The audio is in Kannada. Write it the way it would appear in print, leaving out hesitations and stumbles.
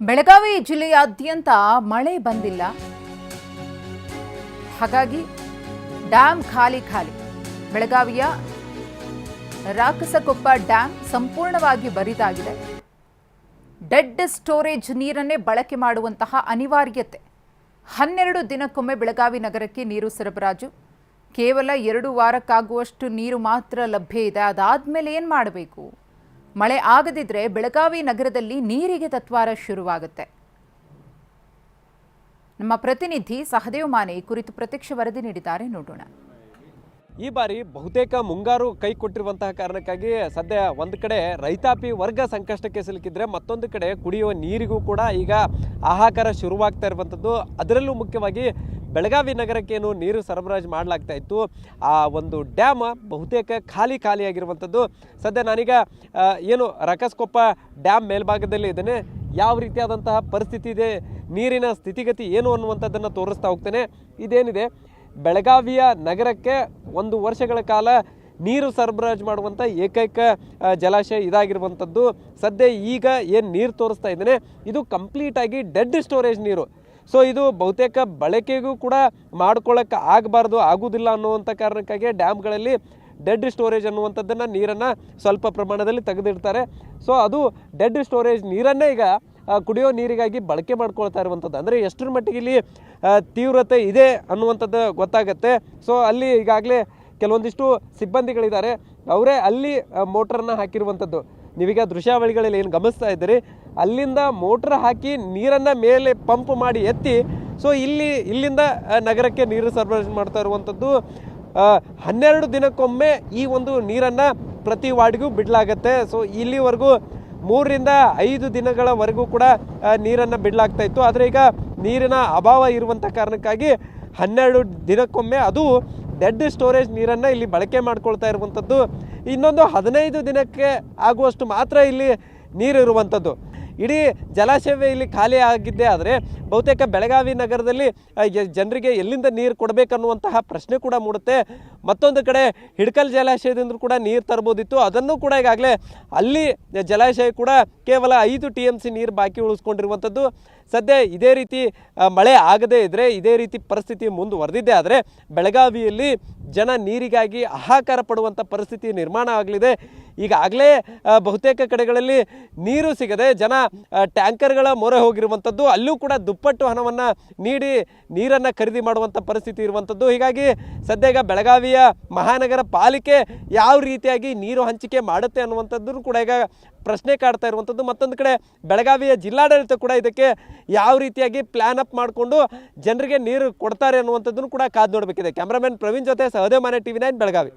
ಬೆಳಗಾವಿ ಜಿಲ್ಲೆಯಾದ್ಯಂತ ಮಳೆ ಬಂದಿಲ್ಲ. ಹಾಗಾಗಿ ಡ್ಯಾಂ ಖಾಲಿ. ಬೆಳಗಾವಿಯ ರಾಕಸಕೊಪ್ಪ ಡ್ಯಾಂ ಸಂಪೂರ್ಣವಾಗಿ ಬರಿದಾಗಿದೆ. ಡೆಡ್ ಸ್ಟೋರೇಜ್ ನೀರನ್ನೇ ಬಳಕೆ ಮಾಡುವಂತಹ ಅನಿವಾರ್ಯತೆ. 12 ದಿನಕ್ಕೊಮ್ಮೆ ಬೆಳಗಾವಿ ನಗರಕ್ಕೆ ನೀರು ಸರಬರಾಜು. ಕೇವಲ 2 ವಾರಕ್ಕಾಗುವಷ್ಟು ನೀರು ಮಾತ್ರ ಲಭ್ಯ ಇದೆ. ಅದಾದ್ಮೇಲೆ ಏನು ಮಾಡಬೇಕು? ಮಳೆ ಆಗದಿದ್ರೆ ಬೆಳಗಾವಿ ನಗರದಲ್ಲಿ ನೀರಿಗೆ ತತ್ವಾರ ಶುರುವಾಗುತ್ತೆ. ನಮ್ಮ ಪ್ರತಿನಿಧಿ ಸಹದೇವ್ ಮಾನೆ ಕುರಿತು ಪ್ರತ್ಯಕ್ಷ ವರದಿ ನೀಡಿದ್ದಾರೆ, ನೋಡೋಣ. ಈ ಬಾರಿ ಬಹುತೇಕ ಮುಂಗಾರು ಕೈ ಕೊಟ್ಟಿರುವಂತಹ ಕಾರಣಕ್ಕಾಗಿ ಸದ್ಯ ಒಂದು ಕಡೆ ರೈತಾಪಿ ವರ್ಗ ಸಂಕಷ್ಟಕ್ಕೆ ಸಿಲುಕಿದ್ರೆ, ಮತ್ತೊಂದು ಕಡೆ ಕುಡಿಯುವ ನೀರಿಗೂ ಕೂಡ ಈಗ ಹಾಹಾಕಾರ ಶುರುವಾಗ್ತಾ ಇರುವಂಥದ್ದು. ಅದರಲ್ಲೂ ಮುಖ್ಯವಾಗಿ ಬೆಳಗಾವಿ ನಗರಕ್ಕೇನು ನೀರು ಸರಬರಾಜು ಮಾಡಲಾಗ್ತಾ ಇತ್ತು, ಆ ಒಂದು ಡ್ಯಾಮ್ ಬಹುತೇಕ ಖಾಲಿಯಾಗಿರುವಂಥದ್ದು. ಸದ್ಯ ನಾನೀಗ ಏನು ರಾಕಸಕೊಪ್ಪ ಡ್ಯಾಮ್ ಮೇಲ್ಭಾಗದಲ್ಲಿ ಇದ್ದೇನೆ. ಯಾವ ರೀತಿಯಾದಂತಹ ಪರಿಸ್ಥಿತಿ ಇದೆ, ನೀರಿನ ಸ್ಥಿತಿಗತಿ ಏನು ಅನ್ನುವಂಥದ್ದನ್ನು ತೋರಿಸ್ತಾ ಹೋಗ್ತೇನೆ. ಇದೇನಿದೆ, ಬೆಳಗಾವಿಯ ನಗರಕ್ಕೆ 1 ವರ್ಷಗಳ ಕಾಲ ನೀರು ಸರಬರಾಜು ಮಾಡುವಂಥ ಏಕೈಕ ಜಲಾಶಯ ಇದಾಗಿರುವಂಥದ್ದು. ಸದ್ಯ ಈಗ ಏನು ನೀರು ತೋರಿಸ್ತಾ ಇದ್ದೇನೆ, ಇದು ಕಂಪ್ಲೀಟಾಗಿ ಡೆಡ್ ಸ್ಟೋರೇಜ್ ನೀರು. ಸೊ ಇದು ಬಹುತೇಕ ಬಳಕೆಗೂ ಕೂಡ ಮಾಡ್ಕೊಳ್ಳೋಕ್ಕೆ ಆಗುವುದಿಲ್ಲ ಅನ್ನುವಂಥ ಕಾರಣಕ್ಕಾಗಿ ಡ್ಯಾಮ್ಗಳಲ್ಲಿ ಡೆಡ್ ಸ್ಟೋರೇಜ್ ಅನ್ನುವಂಥದ್ದನ್ನು ನೀರನ್ನು ಸ್ವಲ್ಪ ಪ್ರಮಾಣದಲ್ಲಿ ತೆಗೆದಿಡ್ತಾರೆ. ಸೊ ಅದು ಡೆಡ್ ಸ್ಟೋರೇಜ್ ನೀರನ್ನೇ ಈಗ ಕುಡಿಯೋ ನೀರಿಗಾಗಿ ಬಳಕೆ ಮಾಡ್ಕೊಳ್ತಾ ಇರುವಂಥದ್ದು. ಅಂದರೆ ಎಷ್ಟರ ಮಟ್ಟಿಗೆ ಇಲ್ಲಿ ತೀವ್ರತೆ ಇದೆ ಅನ್ನುವಂಥದ್ದು ಗೊತ್ತಾಗುತ್ತೆ. ಸೊ ಅಲ್ಲಿ ಈಗಾಗಲೇ ಕೆಲವೊಂದಿಷ್ಟು ಸಿಬ್ಬಂದಿಗಳಿದ್ದಾರೆ, ಅವರೇ ಅಲ್ಲಿ ಮೋಟ್ರನ್ನು ಹಾಕಿರುವಂಥದ್ದು. ನೀವೀಗ ದೃಶ್ಯಾವಳಿಗಳಲ್ಲಿ ಏನು ಗಮನಿಸ್ತಾ ಇದ್ದೀರಿ, ಅಲ್ಲಿಂದ ಮೋಟ್ರ್ ಹಾಕಿ ನೀರನ್ನು ಮೇಲೆ ಪಂಪ್ ಮಾಡಿ ಎತ್ತಿ ಸೊ ಇಲ್ಲಿಂದ ನಗರಕ್ಕೆ ನೀರು ಸರಬರಾಜು ಮಾಡ್ತಾ ಇರುವಂಥದ್ದು. 12 ದಿನಕ್ಕೊಮ್ಮೆ ಈ ಒಂದು ನೀರನ್ನು ಪ್ರತಿ ವಾರ್ಡ್ಗೂ ಬಿಡಲಾಗತ್ತೆ. ಸೊ ಇಲ್ಲಿವರೆಗೂ 3 ರಿಂದ 5 ದಿನಗಳವರೆಗೂ ಕೂಡ ನೀರನ್ನು ಬಿಡಲಾಗ್ತಾ ಇತ್ತು. ಆದರೆ ಈಗ ನೀರಿನ ಅಭಾವ ಇರುವಂಥ ಕಾರಣಕ್ಕಾಗಿ 12 ದಿನಕ್ಕೊಮ್ಮೆ ಅದು ಡೆಡ್ ಸ್ಟೋರೇಜ್ ನೀರನ್ನು ಇಲ್ಲಿ ಬಳಕೆ ಮಾಡ್ಕೊಳ್ತಾ ಇರುವಂಥದ್ದು. ಇನ್ನೊಂದು 15 ದಿನಕ್ಕೆ ಆಗುವಷ್ಟು ಮಾತ್ರ ಇಲ್ಲಿ ನೀರು ಇರುವಂಥದ್ದು. ಇಡೀ ಜಲಾಶಯವೇ ಇಲ್ಲಿ ಖಾಲಿ ಆಗಿದ್ದೇ ಆದರೆ ಬಹುತೇಕ ಬೆಳಗಾವಿ ನಗರದಲ್ಲಿ ಜನರಿಗೆ ಎಲ್ಲಿಂದ ನೀರು ಕೊಡಬೇಕನ್ನುವಂತಹ ಪ್ರಶ್ನೆ ಕೂಡ ಮೂಡುತ್ತೆ. ಮತ್ತೊಂದು ಕಡೆ ಹಿಡಕಲ್ ಜಲಾಶಯದಿಂದ ಕೂಡ ನೀರು ತರ್ಬೋದಿತ್ತು, ಅದನ್ನು ಕೂಡ ಈಗಾಗಲೇ ಅಲ್ಲಿ ಜಲಾಶಯ ಕೂಡ ಕೇವಲ 5 TMC ನೀರು ಬಾಕಿ ಉಳಿಸ್ಕೊಂಡಿರುವಂಥದ್ದು. ಸದ್ಯ ಇದೇ ರೀತಿ ಮಳೆ ಆಗದೇ ಇದ್ದರೆ, ಇದೇ ರೀತಿ ಪರಿಸ್ಥಿತಿ ಮುಂದುವರೆದಿದ್ದೇ ಆದರೆ ಬೆಳಗಾವಿಯಲ್ಲಿ ಜನ ನೀರಿಗಾಗಿ ಹಾಹಾಕಾರ ಪಡುವಂಥ ಪರಿಸ್ಥಿತಿ ನಿರ್ಮಾಣ ಆಗಲಿದೆ. ಈಗಾಗಲೇ ಬಹುತೇಕ ಕಡೆಗಳಲ್ಲಿ ನೀರು ಸಿಗದೆ ಜನ ಟ್ಯಾಂಕರ್ಗಳ ಮೊರೆ ಹೋಗಿರುವಂಥದ್ದು. ಅಲ್ಲೂ ಕೂಡ ದುಪ್ಪಟ್ಟು ಹಣವನ್ನು ನೀಡಿ ನೀರನ್ನು ಖರೀದಿ ಮಾಡುವಂಥ ಪರಿಸ್ಥಿತಿ ಇರುವಂಥದ್ದು. ಹೀಗಾಗಿ ಸದ್ಯ ಈಗ ಬೆಳಗಾವಿಯ ಮಹಾನಗರ ಪಾಲಿಕೆ ಯಾವ ರೀತಿಯಾಗಿ ನೀರು ಹಂಚಿಕೆ ಮಾಡುತ್ತೆ ಅನ್ನುವಂಥದ್ದು ಕೂಡ ಈಗ ಪ್ರಶ್ನೆ ಕಾಡ್ತಾ ಇರುವಂಥದ್ದು. ಮತ್ತೊಂದು ಕಡೆ ಬೆಳಗಾವಿಯ ಜಿಲ್ಲಾಡಳಿತ ಕೂಡ ಇದಕ್ಕೆ ಯಾವ ರೀತಿಯಾಗಿ ಪ್ಲ್ಯಾನ್ ಅಪ್ ಮಾಡಿಕೊಂಡು ಜನರಿಗೆ ನೀರು ಕೊಡ್ತಾರೆ ಅನ್ನುವಂಥದ್ದನ್ನು ಕೂಡ ಕಾದು ನೋಡಬೇಕಿದೆ. ಕ್ಯಾಮ್ರಾಮನ್ ಪ್ರವೀಣ್ ಜೊತೆ ಸಹದೇವ್ ಮಾನೆ, TV9 ಬೆಳಗಾವಿ.